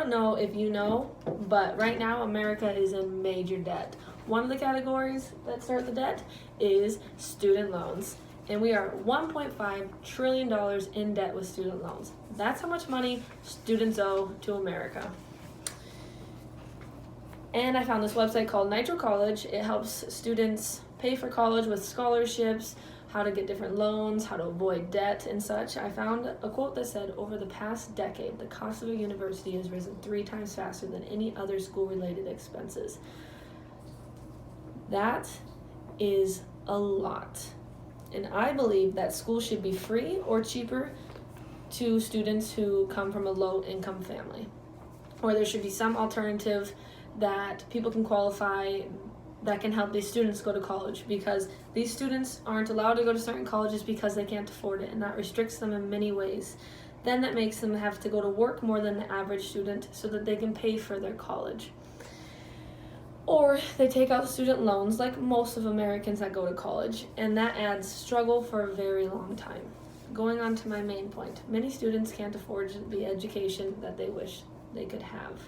don't know if you know, but right now America is in major debt. One of the categories that start the debt is student loans. And we are $1.5 trillion in debt with student loans. That's how much money students owe to America. And I found this website called Nitro College. It helps students pay for college with scholarships, how to get different loans, how to avoid debt and such. I found a quote that said, over the past decade, the cost of a university has risen 3 times faster than any other school-related expenses. That is a lot. And I believe that school should be free or cheaper to students who come from a low-income family. Or there should be some alternative that people can qualify that can help these students go to college, because these students aren't allowed to go to certain colleges because they can't afford it, and that restricts them in many ways. Then that makes them have to go to work more than the average student so that they can pay for their college. Or they take out student loans like most of Americans that go to college, and that adds struggle for a very long time. Going on to my main point, many students can't afford the education that they wish they could have.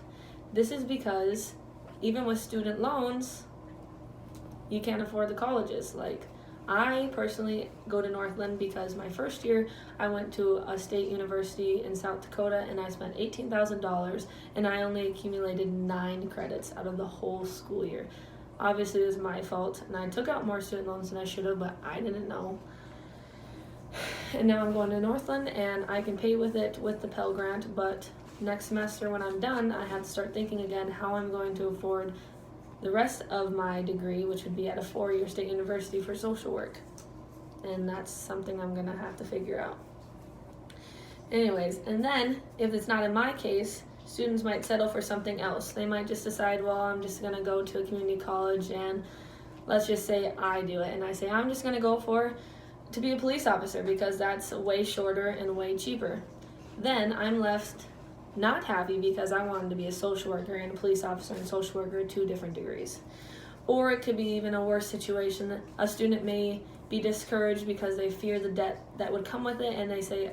This is because even with student loans, you can't afford the colleges. Like, I personally go to Northland because my first year I went to a state university in South Dakota and I spent $18,000 and I only accumulated 9 credits out of the whole school year. Obviously it was my fault and I took out more student loans than I should have, but I didn't know. And now I'm going to Northland and I can pay with it with the Pell Grant, but next semester when I'm done, I have to start thinking again how I'm going to afford the rest of my degree, which would be at a 4-year state university for social work. And that's something I'm gonna have to figure out. Anyways, and then if it's not in my case, students might settle for something else. They might just decide, well, I'm just gonna go to a community college, and let's just say I do it and I say I'm just gonna go to be a police officer because that's way shorter and way cheaper. Then I'm left not happy because I wanted to be a social worker, and a police officer and social worker are 2 different degrees. Or it could be even a worse situation that a student may be discouraged because they fear the debt that would come with it, and they say,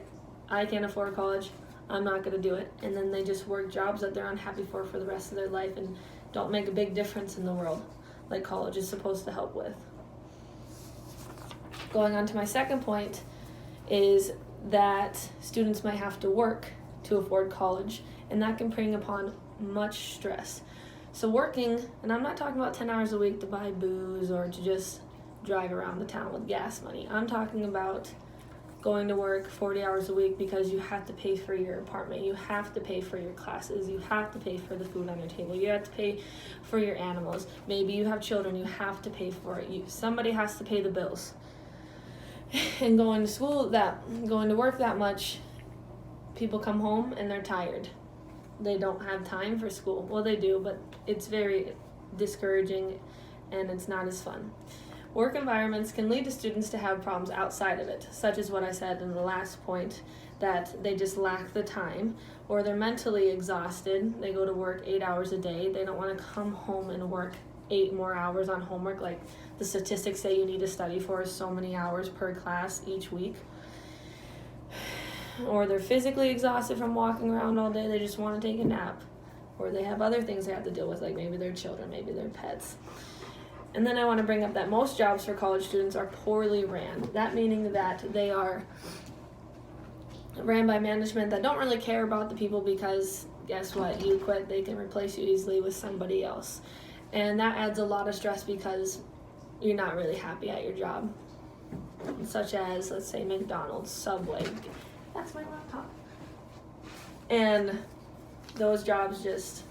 I can't afford college, I'm not going to do it. And then they just work jobs that they're unhappy for the rest of their life and don't make a big difference in the world like college is supposed to help with. Going on to my second point is that students might have to work to afford college, and that can bring upon much stress. So working, and I'm not talking about 10 hours a week to buy booze or to just drive around the town with gas money. I'm talking about going to work 40 hours a week because you have to pay for your apartment, you have to pay for your classes, you have to pay for the food on your table, you have to pay for your animals. Maybe you have children, you have to pay for it. Somebody has to pay the bills. And going to work that much, people come home and they're tired. They don't have time for school. Well, they do, but it's very discouraging and it's not as fun. Work environments can lead to students to have problems outside of it, such as what I said in the last point, that they just lack the time, or they're mentally exhausted. They go to work 8 hours a day. They don't want to come home and work 8 more hours on homework. Like the statistics say you need to study for so many hours per class each week. Or they're physically exhausted from walking around all day, they just want to take a nap. Or they have other things they have to deal with, like maybe their children, maybe their pets. And then I want to bring up that most jobs for college students are poorly ran. That meaning that they are ran by management that don't really care about the people, because guess what? You quit, they can replace you easily with somebody else. And that adds a lot of stress because you're not really happy at your job. Such as, let's say, McDonald's, Subway. That's my laptop. And those jobs just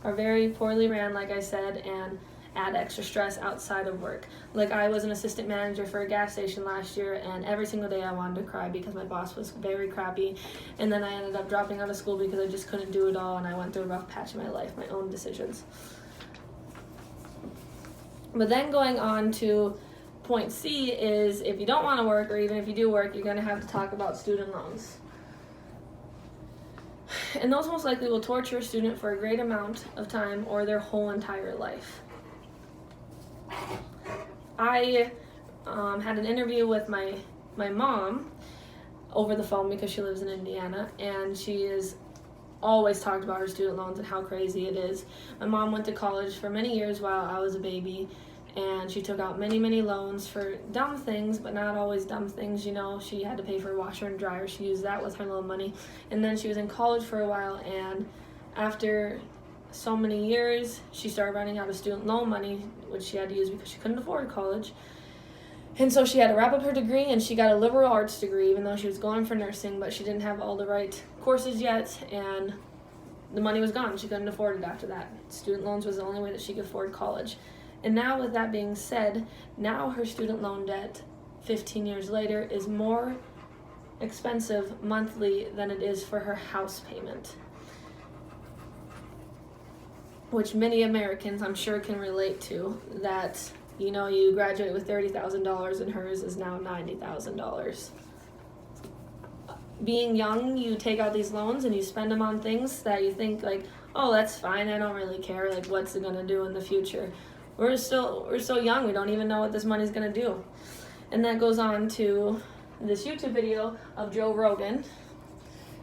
are very poorly ran, like I said, and add extra stress outside of work. Like, I was an assistant manager for a gas station last year, and every single day I wanted to cry because my boss was very crappy. And then I ended up dropping out of school because I just couldn't do it all, and I went through a rough patch in my life, my own decisions. But then going on to point C is, if you don't want to work, or even if you do work, you're going to have to talk about student loans. And those most likely will torture a student for a great amount of time or their whole entire life. I had an interview with my mom over the phone because she lives in Indiana, and she is always talked about her student loans and how crazy it is. My mom went to college for many years while I was a baby, and she took out many, many loans for dumb things, but not always dumb things. You know, she had to pay for a washer and dryer. She used that with her loan money. And then she was in college for a while, and after so many years, she started running out of student loan money, which she had to use because she couldn't afford college. And so she had to wrap up her degree, and she got a liberal arts degree, even though she was going for nursing, but she didn't have all the right courses yet, and the money was gone. She couldn't afford it after that. Student loans was the only way that she could afford college. And now, with that being said, now her student loan debt, 15 years later, is more expensive monthly than it is for her house payment, which many Americans, I'm sure, can relate to, that, you know, you graduate with $30,000 and hers is now $90,000. Being young, you take out these loans and you spend them on things that you think, like, oh, that's fine, I don't really care, like, what's it going to do in the future? We're so young, we don't even know what this money's going to do. And that goes on to this YouTube video of Joe Rogan.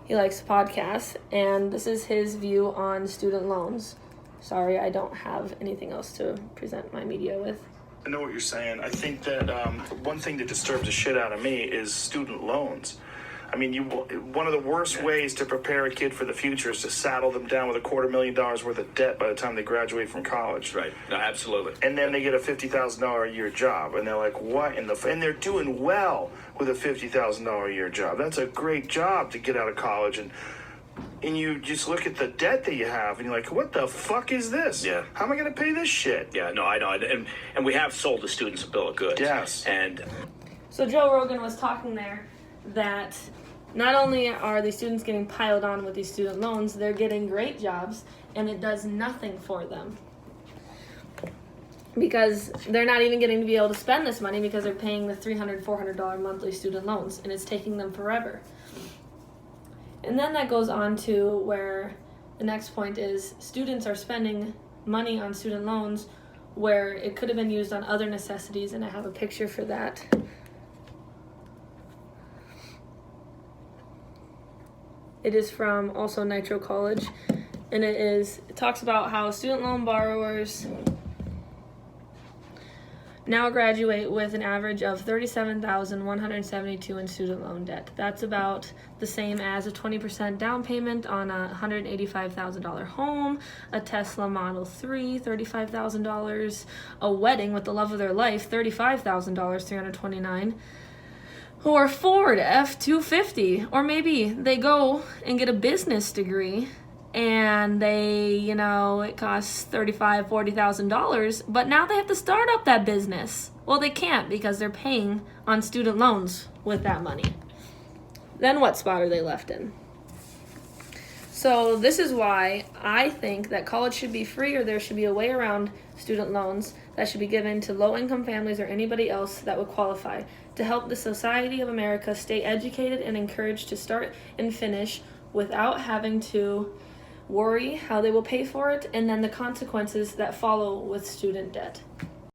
He likes podcasts, and this is his view on student loans. Sorry, I don't have anything else to present my media with. I know what you're saying. I think that one thing that disturbs the shit out of me is student loans. I mean, one of the worst ways to prepare a kid for the future is to saddle them down with $250,000 worth of debt by the time they graduate from college. Right. No, absolutely. And then they get a $50,000 a year job, and they're like, what in the... And they're doing well with a $50,000 a year job. That's a great job to get out of college, and you just look at the debt that you have, and you're like, what the fuck is this? Yeah. How am I going to pay this shit? Yeah, no, I know. And we have sold the students a bill of goods. Yes. And so Joe Rogan was talking there that not only are these students getting piled on with these student loans, they're getting great jobs, and it does nothing for them. Because they're not even getting to be able to spend this money because they're paying the $300, $400 monthly student loans, and it's taking them forever. And then that goes on to where the next point is students are spending money on student loans where it could have been used on other necessities, and I have a picture for that. It is from also Nitro College, and it talks about how student loan borrowers now graduate with an average of $37,172 in student loan debt. That's about the same as a 20% down payment on a $185,000 home, a Tesla Model 3, $35,000, a wedding with the love of their life, $35,000, $329, or Ford F-250, or maybe they go and get a business degree and they, it costs $35,000, $40,000, but now they have to start up that business. Well, they can't because they're paying on student loans with that money. Then what spot are they left in? So this is why I think that college should be free, or there should be a way around student loans that should be given to low-income families or anybody else that would qualify to help the society of America stay educated and encouraged to start and finish without having to worry how they will pay for it, and then the consequences that follow with student debt.